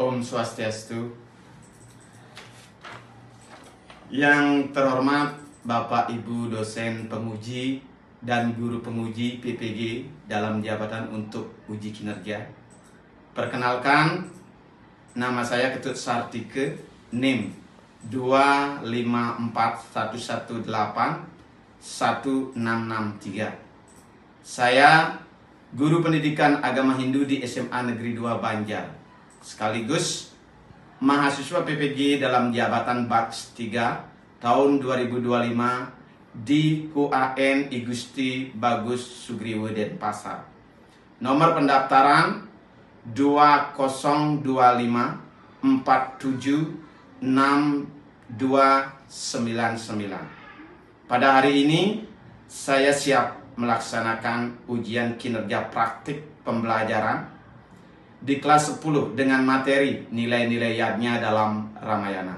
Om Swastiastu. Yang terhormat Bapak Ibu dosen penguji dan guru penguji PPG dalam jabatan untuk uji kinerja. Perkenalkan, nama saya Ketut Sartike, NIM 25411816663. Saya guru pendidikan agama Hindu di SMA Negeri 2 Banjar, sekaligus mahasiswa PPG dalam jabatan Batch 3 tahun 2025 di UAN I Gusti Bagus Sugriwo Denpasar. Nomor pendaftaran 2025476299. Pada hari ini saya siap melaksanakan ujian kinerja praktik pembelajaran di kelas 10 dengan materi nilai-nilai yadnya dalam Ramayana.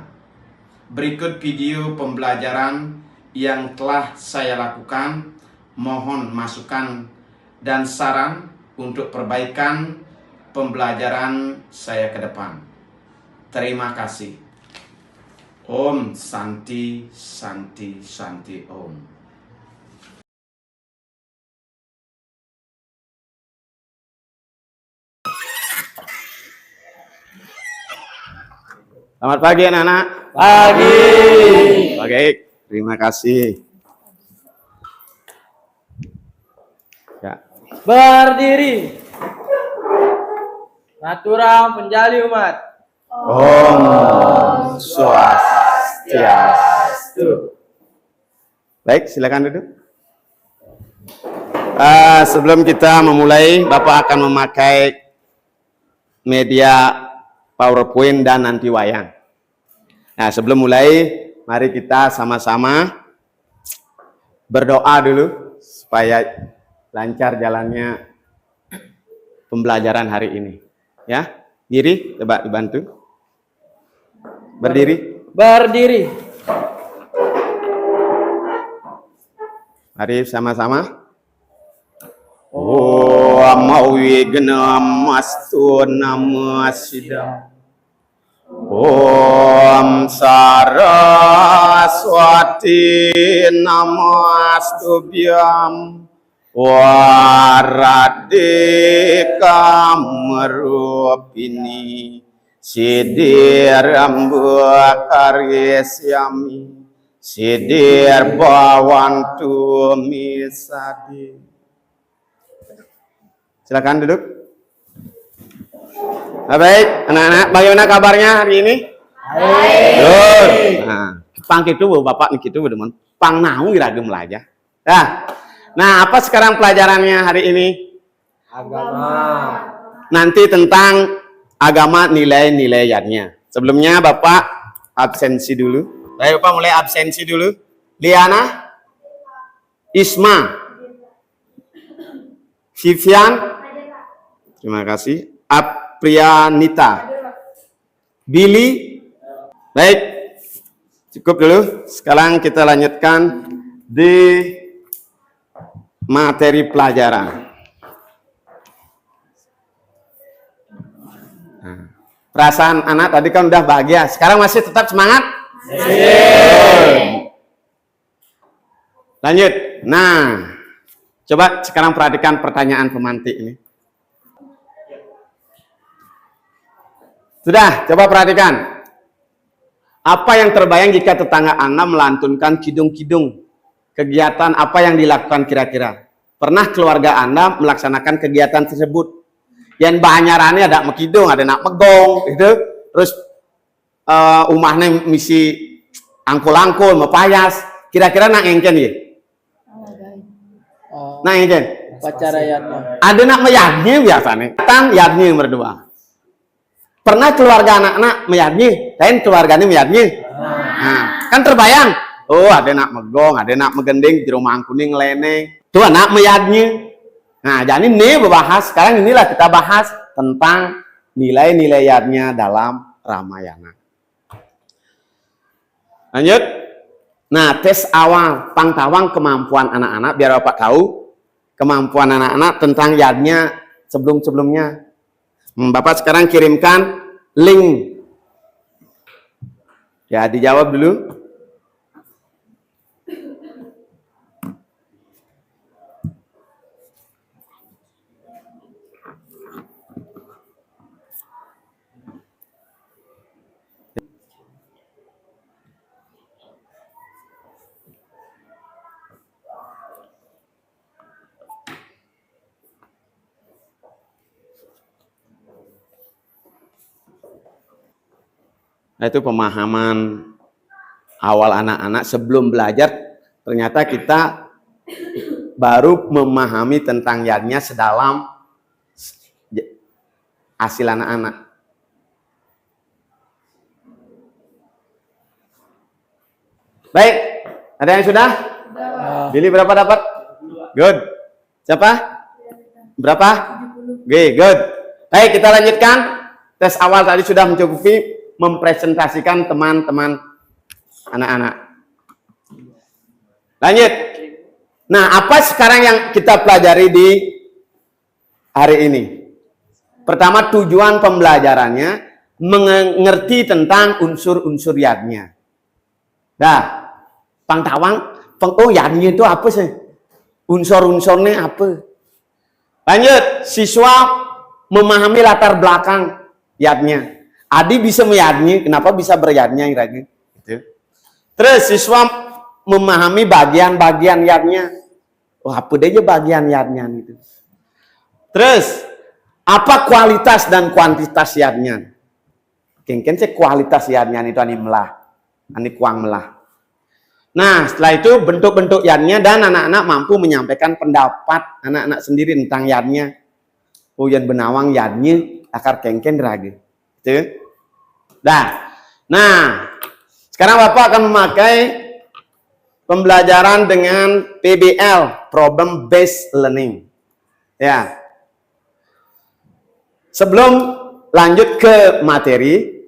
Berikut video pembelajaran yang telah saya lakukan. Mohon masukan dan saran untuk perbaikan pembelajaran saya ke depan. Terima kasih. Om Santi Santi Santi Om. Selamat pagi anak-anak. Pagi. Oke, terima kasih. Ya. Berdiri. Natural menjali umat. Om Swastiastu. Baik, silakan duduk. Sebelum kita memulai, Bapak akan memakai media PowerPoint dan nanti wayang. Nah, sebelum mulai, mari kita sama-sama berdoa dulu supaya lancar jalannya pembelajaran hari ini. Ya, diri, coba dibantu. Berdiri. Berdiri. Mari sama-sama. Om Wignam Astu Namasidam. Om Saraswati Namastubhyam. Waradika Marupini Siddhirambha Karyesyami Siddhir Bhavantu Misadi. Silakan duduk. Baik, anak-anak, bagaimana kabarnya hari ini? Baik. Nah, pang kitu Bapak nih kitu teman. Pang nahu iragem aja. Nah, apa sekarang pelajarannya hari ini? Agama. Nanti tentang agama, nilai-nilai yadnya. Sebelumnya Bapak absensi dulu. Baik, Bapak mulai absensi dulu. Liana, Isma, Sivian, terima kasih. Aprianita, Billy. Baik, cukup dulu. Sekarang kita lanjutkan di materi pelajaran. Nah, perasaan anak tadi kan udah bahagia. Sekarang masih tetap semangat? Lanjut. Nah, coba sekarang perhatikan pertanyaan pemantik ini. Sudah, coba perhatikan. Apa yang terbayang jika tetangga Anda melantunkan kidung-kidung? Kegiatan apa yang dilakukan kira-kira? Pernah keluarga Anda melaksanakan kegiatan tersebut? Yang banyarannya ada mekidung, ada nak megong, gitu. Terus umahnya misi angkul-angkul, mepayas. Kira-kira nak engken ya? Nah engken. Pacara yatnya. Ada nak meyadnya biasanya. Tang yadnya berdua. Pernah keluarga anak-anak meyadnya, lain keluarganya meyadnya. Nah, kan terbayang. Oh, ada nak megong, ada nak megending di rumah kuning lene. Tuh anak meyadnya. Nah, jadi ini membahas, sekarang inilah kita bahas tentang nilai-nilai yadnya dalam Ramayana. Lanjut. Nah, tes awal pangtawang kemampuan anak-anak, biar Bapak tahu kemampuan anak-anak tentang yadnya sebelum-sebelumnya. Bapak sekarang kirimkan Link. Ya, dijawab dulu. Nah, itu pemahaman awal anak-anak sebelum belajar. Ternyata kita baru memahami tentang yadnya sedalam hasil anak-anak. Baik, ada yang sudah? Billy berapa dapat? Good. Siapa? Berapa? Good. Baik, kita lanjutkan. Tes awal tadi sudah mencukupi mempresentasikan teman-teman anak-anak. Lanjut. Nah, apa sekarang yang kita pelajari di hari ini? Pertama, tujuan pembelajarannya mengerti tentang unsur-unsur yadnya. Nah, oh yadnya itu apa sih? Unsur-unsurnya apa? Lanjut, siswa memahami latar belakang yadnya. Adi bisa meyadnya, kenapa bisa beryadnya lagi? Gitu. Terus siswa memahami bagian-bagian yadnya. Oh, apa aja bagian yadnya itu. Terus apa kualitas dan kuantitas yadnya? Kengken sih kualitas yadnya itu ani melah, ani kuang melah. Nah, setelah itu bentuk-bentuk yadnya dan anak-anak mampu menyampaikan pendapat anak-anak sendiri tentang yadnya. Oh, yang benawang yadnya akar kengken lagi. Gitu. Nah, sekarang Bapak akan memakai pembelajaran dengan PBL, Problem Based Learning. Ya. Sebelum lanjut ke materi,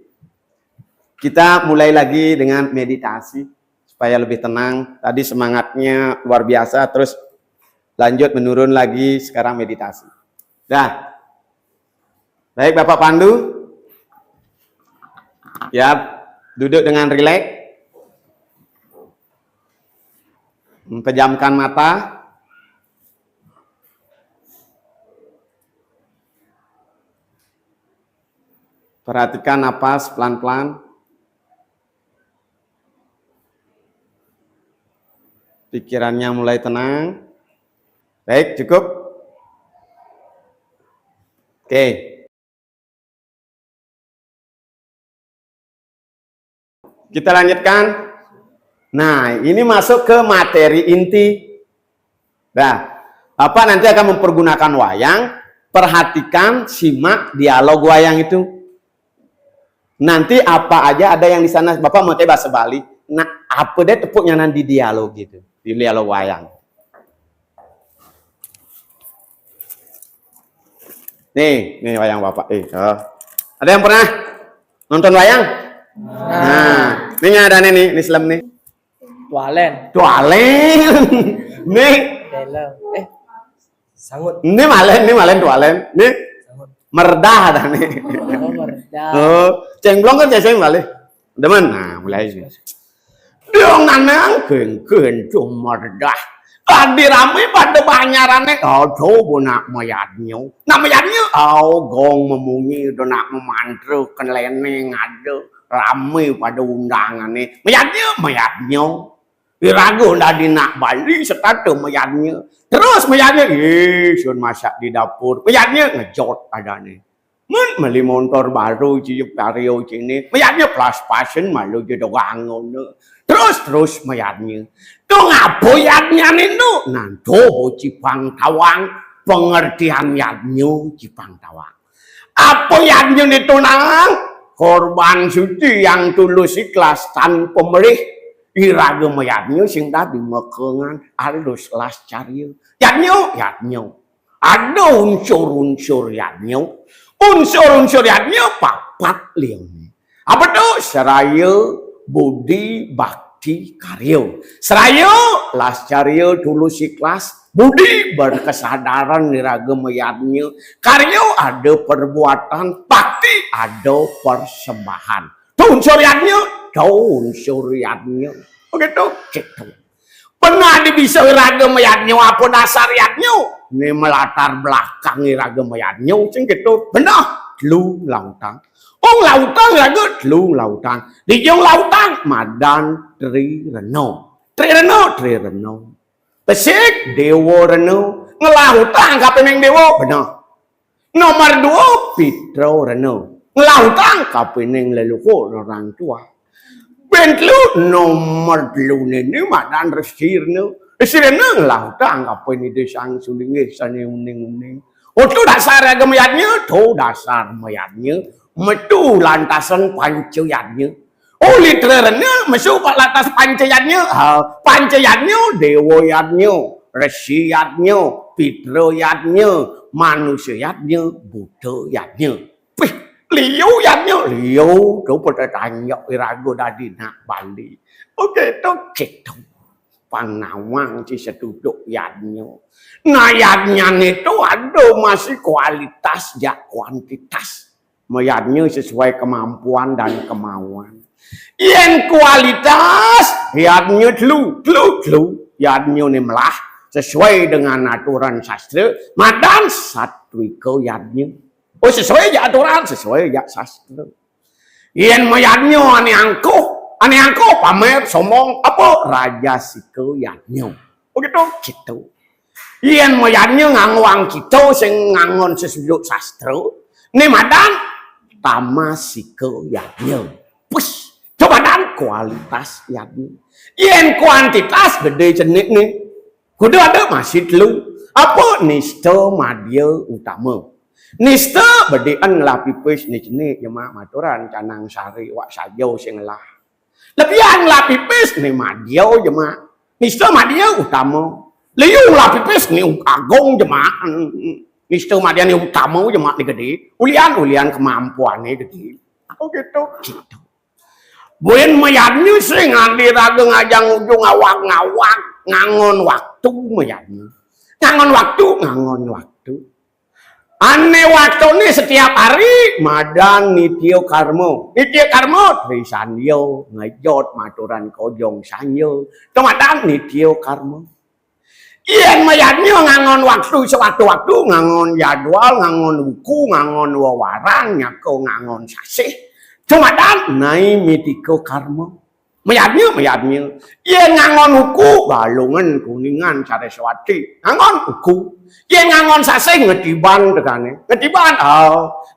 kita mulai lagi dengan meditasi supaya lebih tenang. Tadi semangatnya luar biasa, terus lanjut menurun lagi, sekarang meditasi. Baik Bapak Pandu. Ya, duduk dengan rileks. Pejamkan mata. Perhatikan napas pelan-pelan. Pikirannya mulai tenang. Baik, cukup. Oke. Kita lanjutkan. Nah, ini masuk ke materi inti. Nah, Bapak nanti akan mempergunakan wayang. Perhatikan, simak dialog wayang itu. Nanti apa aja ada yang di sana. Bapak mau bahasa Bali. Nah, apa deh tepuknya nanti di dialog gitu. Di dialog wayang. Nih wayang Bapak. Ada yang pernah nonton wayang? Nah, ini ada nih Islam nih. Tualen. Nih. Sangut. Ini malen tualen. Nih. Merdah ada nih. Oh, merdah. Oh, cengblong kan ceng balik. Demen. Nah, mulai sih. Dong nanang keun cuma merdah. Tadi ramai pada banyarannya. Oh, coba nak mayatnya. Nak mayatnya. Oh, gong memunyi udah nak memantru kan leneng ada. Ramai pada undangannya. Mayatnya. Diragu dari nak Bali serta mayatnya. Terus mayatnya, sun masak di dapur. Mayatnya ngejot adanya. Meli motor baru cium karyo sini. Mayatnya pas-pasan malu jadi wangun. Terus mayatnya. Tuh ngapa yadnya itu? Nanti cipang tawang. Pengertian yadnya cipang tawang. Apa yadnya itu nang? Korban suci yang tulus ikhlas tanpa merih. Iraga mayatnya sing tadi mekengan halus las cariu. Yadnya. Ada unsur-unsur yadnya. Unsur-unsur yadnya papat liang. Apa tuh? Seraya, budi, bakti. bakti karyo. Serayo las caryo dulu si kelas budi berkesadaran niraga mayatnya. Karyo ada perbuatan, bakti ada persembahan. Daun syuriatnya. Begitu, gitu. Pernah bisa raga mayatnya apa dasar yatnya? Ini melatar belakang raga mayatnya, sing gitu. Benar, lu lautang. Ông lautang raga lu lautang. Di jong lautang madan tri reno. Pesik dewa reno. Ngelautang kapeneng dewa, benar. Nomor 2 Pitro reno. Ngelautang kapeneng leluhur orang tua. Bentlu nomor 2 ini madan resirno. Resirno ngelautang kapeneng desang sulingi sani uning. Oh tu dasar raga mayatnya, tu dasar mayatnya. Metu lantasan pancayatnya. Oh literernya masuk lantas pancayatnya. Pancayatnya dewoyatnya, resiyatnya, pitroyatnya, manusiayatnya, budayatnya. Pih, liuyatnya. Liu, itu pada tanya irago dadi nak Bali. Oke, itu gitu. Panawang si seduduk yatnya. Nah yatnya itu ada masih kualitas ya kuantitas. Mayatnya sesuai kemampuan dan kemauan. Yang kualitas, yatnya telu. Yatnya ini melah sesuai dengan aturan sastra. Madan satwika yatnya. Oh sesuai ya aturan, sesuai ya sastra. Yang mayatnya ane angko pamer somong apa raja sika yatnya. Begitu gitu. Yang mayatnya ngangwang kita sing ngangon sesuduk sastra. Ini madan tamasika yatnya. Push. Coba dan kualitas yatnya. Yang kuantitas gede jenik nih. Kudu ada masih telu. Apa nista madya utama. Nista bedean lah pipis ni jenik jemaah maturan canang sari wak sajo sing lah. Lebihan lah pipis ni madya jemaah. Nista madya utama. Liu lah pipis ni agung jemaah. Nista madya ni utama jemaah ni gede. Ulian kemampuan ni gede. Oh gitu. Buen mayatnya sing andi raga ngajang ujung ngawak ngangon waktu mayatnya. Ngangon waktu. Ane waktu ni setiap hari madan nityo karmo. Nityo karmo trisanyo ngejot maturan kojong sanyo. Kemadan nityo karmo. Iyan mayatnya ngangon waktu sewaktu-waktu, ngangon jadwal, ngangon buku, ngangon wawarang, nyako ngangon sasih. Cuma dan nai mitiko karma. Mayatnya. Iyan ngangon buku, balungan, kuningan, Sareswati. Ngangon buku. Iyan ngangon sasih, ngetiban dekane. Ngetiban,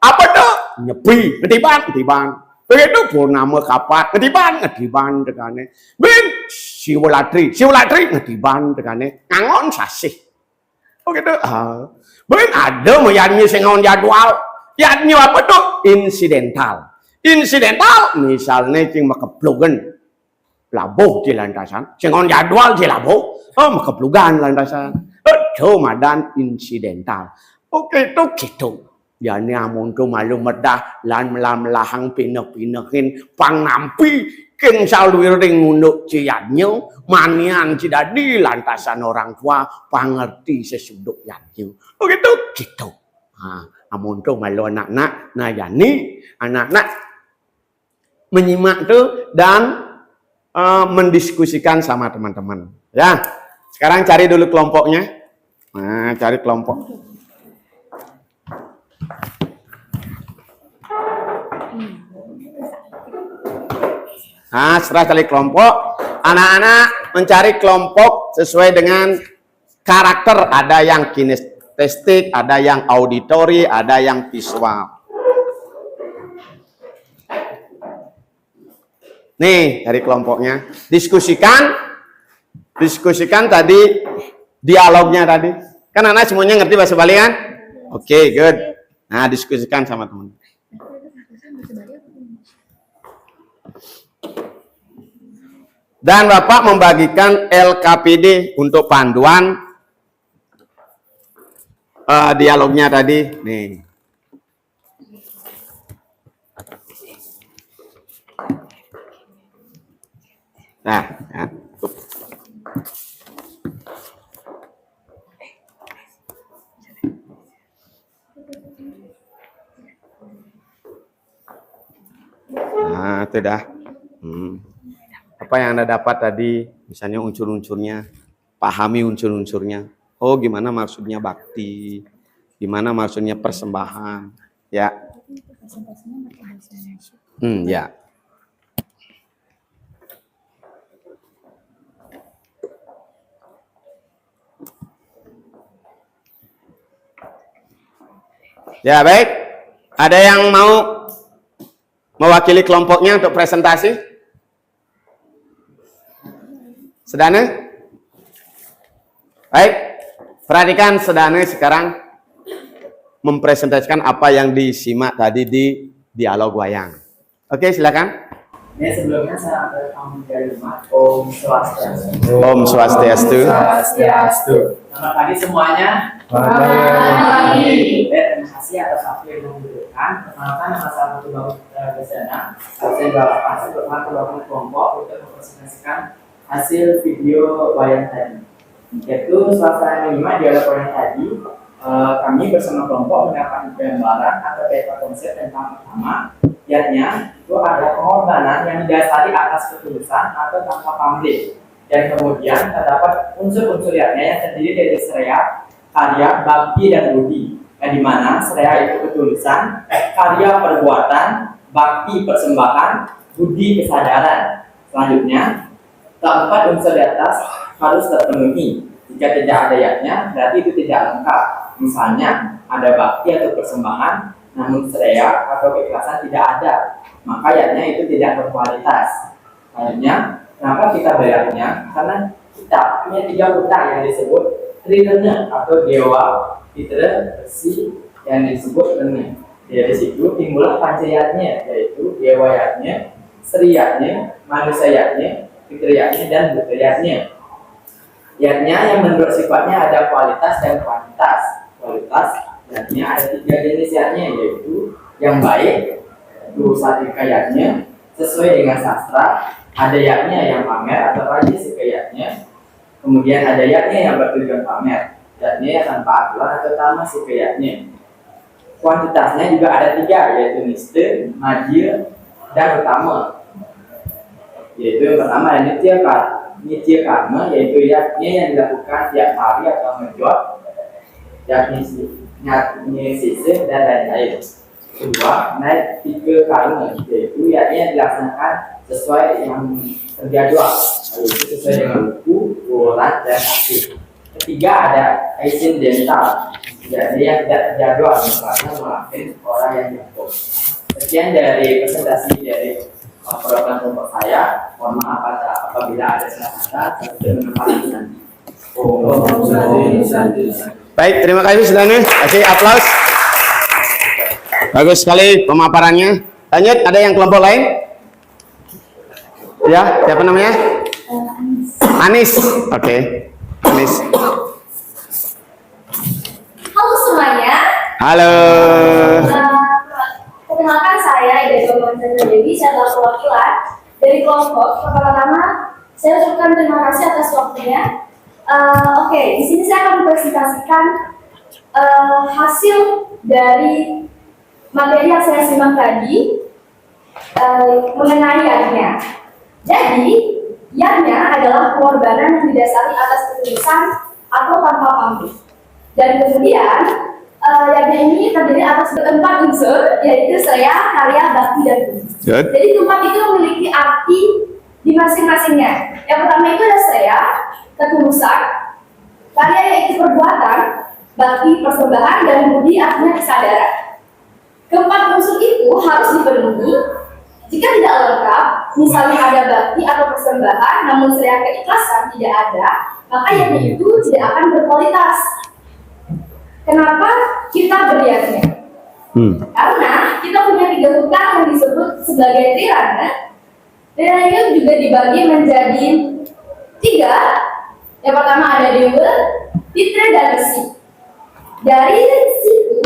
apa tuh? Nyepi, ngetiban. Begitu purnama kapat, ngetiban dekane. Ben, siwalatri ngetiban dekane. Ngangon sasih. Oh gitu. Ben ada mayatnya sing ngangon jadwal. Yatnya apa tuh? Insidental, misalnya cing makeplugan. Labuh di lantasan. Sing ngangon jadwal di labuh. Makeplugan lantasan. Cuma dan insidental. Oke itu gitu. Yani amun tu malu medah lan melam-lahang pinek-pinekin pang nampi king saluiring ngunduk ciyatnya manian cidadi lantasan orang tua pangerti sesuduk yatnya. Begitu gitu. Amun tu malu anak-anak nah yani anak-anak menyimak tu dan mendiskusikan sama teman-teman. Ya. Sekarang cari dulu kelompoknya. Nah, cari kelompok. Nah, setelah cari kelompok, anak-anak mencari kelompok sesuai dengan karakter. Ada yang kinestetik, ada yang auditori, ada yang visual. Nih, dari kelompoknya. Diskusikan tadi dialognya tadi. Kan anak semuanya ngerti bahasa Bali kan? Oke, good. Nah, diskusikan sama teman. Dan Bapak membagikan LKPD untuk panduan dialognya tadi. Nih. Nah, ya. Nah, itu dah. Apa yang Anda dapat tadi, misalnya unsur-unsurnya, pahami unsur-unsurnya. Oh, gimana maksudnya bakti? Gimana maksudnya persembahan? Ya. Ya. Ya, baik. Ada yang mau mewakili kelompoknya untuk presentasi? Sedane? Baik. Perhatikan Sedane sekarang mempresentasikan apa yang disimak tadi di dialog wayang. Oke, silakan. Ya, sebelumnya saya akan dari rumah. Om Swastiastu. Om Swastiastu. Selamat pagi semuanya. Selamat pagi. Terima kasih atas waktu yang diberikan. Perkenalkan, nama saya Putu Bagus Kesana. Saya berpartisipasi bersama kelompok kelompok untuk mempresentasikan hasil video wayang tadi. Yaitu setelah saya menyimak dialog wayang tadi, kami bersama kelompok mendapatkan gambaran atau peta konsep tentang pertama, yakni itu ada pengorbanan yang didasari atas ketulusan atau tanpa pamrih. Dan kemudian terdapat unsur-unsur yang terdiri dari seria, karya, bakti, dan budi. Yang dimana seria itu ketulusan, karya perbuatan, bakti persembahan, budi kesadaran. Selanjutnya, keempat unsur di atas harus terpenuhi. Jika tidak ada yaknya, berarti itu tidak lengkap. Misalnya, ada bakti atau persembahan, namun seria atau keikhlasan tidak ada, maka yaknya itu tidak berkualitas. Selanjutnya, kenapa kita bayarnya? Karena kita punya 3 utang yang disebut trirene atau dewa, fitra, besi, yang disebut rene. Dari situ timbullah pancayatnya, yaitu dewayatnya, seriyatnya, manusiayatnya, fitriyatnya, dan budayatnya. Yaknya yang menurut sifatnya ada kualitas dan kuantitas. Kualitas yaknya ada 3 jenis yaknya, yaitu yang baik, itu satikayatnya, sesuai dengan sastra, ada yaknya yang pamer atau rajin sekayatnya, kemudian ada yaknya yang bertujuan pamer, yaknya tanpa aturan atau tamas sekayatnya. Kuantitasnya juga ada 3, yaitu niste, majil, dan utama. Yaitu yang pertama ada nitya karma, yaitu yaknya yang dilakukan tiap hari atau menjual, yakni sisih dan lain-lain. Kedua, naik 3 karma, yaitu yakni yang dilaksanakan sesuai yang terjadwal, yaitu sesuai dengan buku, bulan, dan akhir. Ketiga, ada accidental, yakni yang tidak terjadwal, misalnya melakukan orang yang jatuh. Sekian dari presentasi dari program kelompok saya. Mohon maaf apabila ada salah kata dan menempatkan nanti. Baik, terima kasih Sedane. Kasih aplaus. Bagus sekali pemaparannya. Lanjut, ada yang kelompok lain? Ya, siapa namanya? Anis. Oke. Anis. Halo semuanya. Halo. Perkenalkan saya Ida Jokowi Dewi, saya adalah perwakilan dari kelompok. Pertama-tama saya ucapkan terima kasih atas waktunya. Oke, di sini saya akan mempresentasikan hasil dari materi yang saya simak tadi mengenai yaknya. Jadi, yaknya adalah pengorbanan yang didasari atas ketulusan atau tanpa pamrih. Dan kemudian yaknya ini terdiri atas 4 unsur, yaitu seria, karya, bakti, dan budi. Jadi 4 itu memiliki arti di masing-masingnya. Yang pertama itu ada seria, ketulusan, karya yaitu perbuatan, bakti persembahan, dan budi artinya kesadaran. Keempat unsur itu harus dipenuhi. Jika tidak lengkap, misalnya ada bakti atau persembahan, namun seria keikhlasan tidak ada, maka yakni itu tidak akan berkualitas. Kenapa kita beriaknya? Karena kita punya 3 hutang yang disebut sebagai trirana. Trirana itu juga dibagi menjadi 3. Yang pertama ada dewa, fitra, dan besi. Dari situ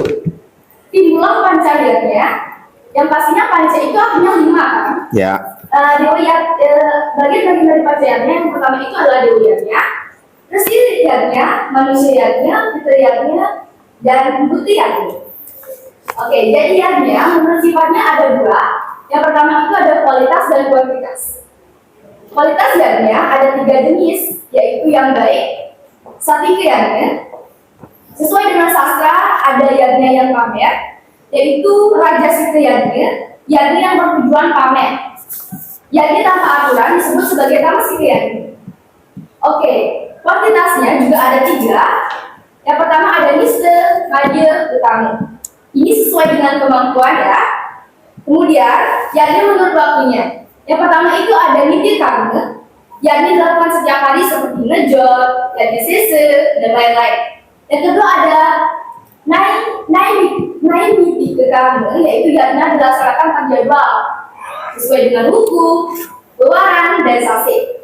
timbullah pancayatnya. Yang pastinya panca itu artinya 5 kan? Ya. Dewiyat, bagian-bagian dari patriarnya yang pertama itu adalah dewiyatnya, terus iritiyatnya, manusiatnya, fitriyatnya, dan butiyatnya. Oke, jadi yatnya menurut sifatnya ada dua. Yang pertama itu ada kualitas dan kuantitas. Kualitas yatnya ada 3 jenis, yaitu yang baik, satikiyatnya. Sesuai dengan sastra ada yatnya yang pamer, yaitu raja sikiyatnya, yatnya yang bertujuan pamer. Yatnya tanpa aturan disebut sebagai tamasiyatnya. Oke, kuantitasnya juga ada 3. Yang pertama ada niste, majer, utama. Ini sesuai dengan kemampuan ya. Kemudian, yakni menurut waktunya. Yang pertama itu ada niti karena, yakni dilakukan setiap hari seperti ngejot, yakni sese, dan lain-lain. Yang kedua ada naik niti ke karena, yaitu yakni dilaksanakan terjadwal sesuai dengan hukum, keluaran, dan sase.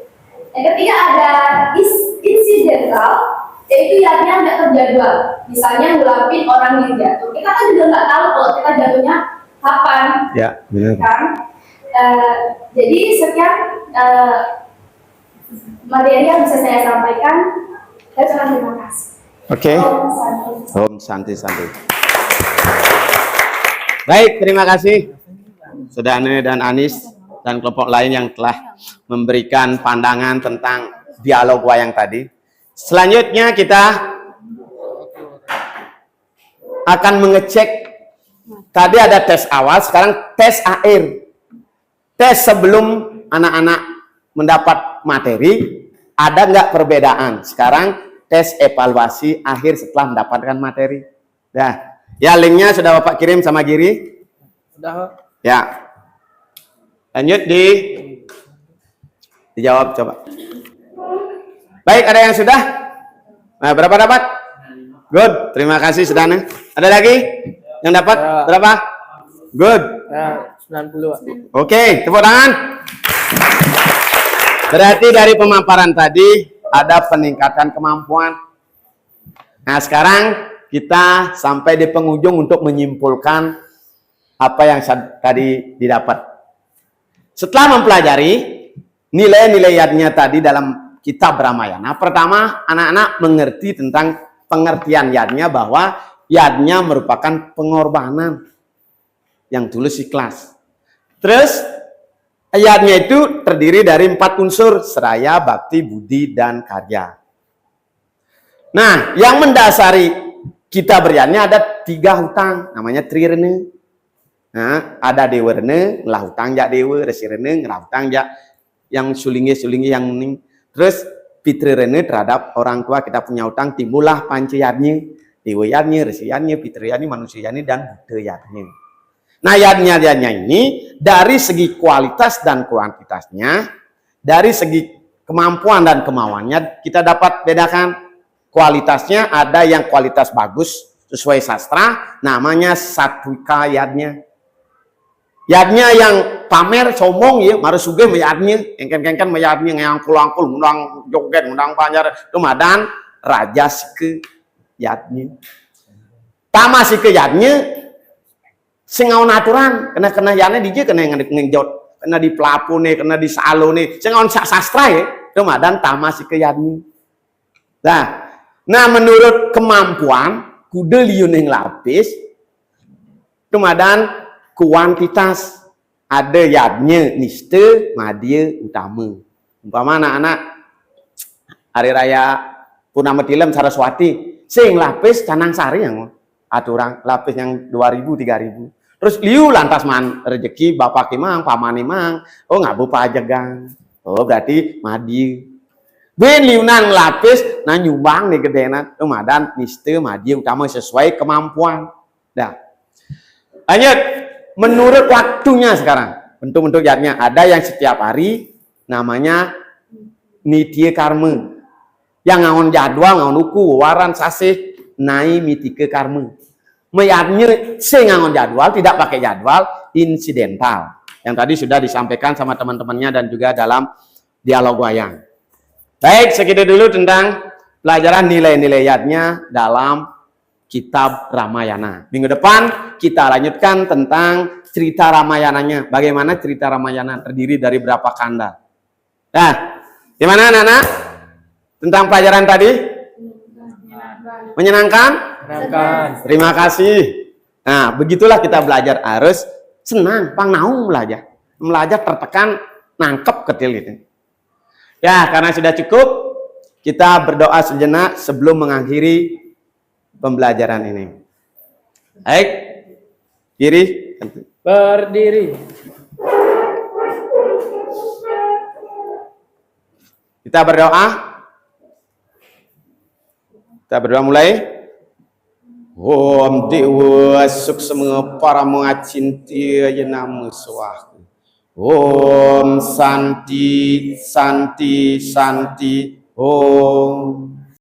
Yang ketiga ada insidental, yaitu yatnya nggak terjadwal. Misalnya ngulapin orang yang jatuh. Kita kan juga nggak tahu kalau kita jatuhnya kapan. Ya, benar. Kan? Jadi sekian materi yang bisa saya sampaikan. Saya ucapkan terima kasih. Oke. Om Om Santi. santai. Baik, terima kasih Saudara dan Anis dan kelompok lain yang telah memberikan pandangan tentang dialog wayang tadi. Selanjutnya kita akan mengecek, tadi ada tes awal, sekarang tes akhir. Tes sebelum anak-anak mendapat materi, ada nggak perbedaan? Sekarang tes evaluasi akhir setelah mendapatkan materi. Nah, ya linknya sudah Bapak kirim sama Giri? Sudah. Ya. Lanjut dijawab coba. Baik, ada yang sudah? Nah, berapa dapat? Good, terima kasih Sedana. Ada lagi yang dapat? Ya. Berapa? Good. Ya, 90. Pak. Oke, tepuk tangan. Berarti dari pemaparan tadi ada peningkatan kemampuan. Nah, sekarang kita sampai di penghujung untuk menyimpulkan apa yang tadi didapat. Setelah mempelajari nilai-nilai yadnya tadi dalam kitab Ramayana, pertama anak-anak mengerti tentang pengertian yadnya bahwa yadnya merupakan pengorbanan yang tulus ikhlas. Terus yadnya itu terdiri dari 4 unsur: seraya, bakti, budi, dan karya. Nah, yang mendasari kita beryadnya ada 3 hutang, namanya trirene. Nah, ada dewerene, ngelah hutang jak dewe, resirene, ngelah hutang jak yang sulingi yang ning. Terus pitrirene terhadap orang tua kita punya hutang, timbullah panceyadnya, deweyadnya, resiyadnya, pitriyadnya, manusianya, dan budayanya. Nah, yadnya ini dari segi kualitas dan kuantitasnya, dari segi kemampuan dan kemauannya kita dapat bedakan. Kualitasnya ada yang kualitas bagus sesuai sastra, namanya satwika yadnya. Yadnya yang pamer sombong ya, marah sugih mayadnya, engken-engken mayadnya ngangkul-angkul, ngundang joget, ngundang panjar, rumadan raja sike yadnya. Tama sike yadnya sing ngaon aturan, kena yadnya DJ kena ngejot, kena di pelapune, kena di salone, sing ngaon sastra ya, rumadan tama sike yadnya. Nah, menurut kemampuan kudu liun yang lapis, rumadan kuantitas ada yadnya niste, madya, utama. Umpama anak-anak hari raya Purnama Tilem Saraswati, sing lapis Canang Sari yang aturan lapis yang 2.000 3.000. Terus liu lantas man rezeki bapak imang, paman imang, oh ngabu pajagang. Oh berarti madya. Ben liunan lapis nah nyumbang nih gedenan, rumadan niste, madya, utama sesuai kemampuan. Dah. Lanjut. Menurut waktunya sekarang, bentuk-bentuk yadnya ada yang setiap hari, namanya nitya karma. Yang ngaon jadwal, ngaon uku, waran, sasih, nai mitike karma. Meyadnya sing ngaon jadwal, tidak pakai jadwal, insidental. Yang tadi sudah disampaikan sama teman-temannya dan juga dalam dialog wayang. Baik, segitu dulu tentang pelajaran nilai-nilai yadnya dalam kitab Ramayana. Minggu depan kita lanjutkan tentang cerita Ramayananya. Bagaimana cerita Ramayana terdiri dari berapa kanda? Nah, gimana anak-anak? Tentang pelajaran tadi? Menyenangkan? Menyenangkan. Terima kasih. Nah, begitulah kita belajar. Harus senang, pangnaung belajar. Belajar tertekan, nangkep ketil gitu. Ya, karena sudah cukup, kita berdoa sejenak sebelum mengakhiri pembelajaran ini. Baik, kiri. Berdiri. Kita berdoa. Kita berdoa mulai. Om Dewa Suksema Parama Cinta Yenama Swaha. Om Santi Santi Santi Om.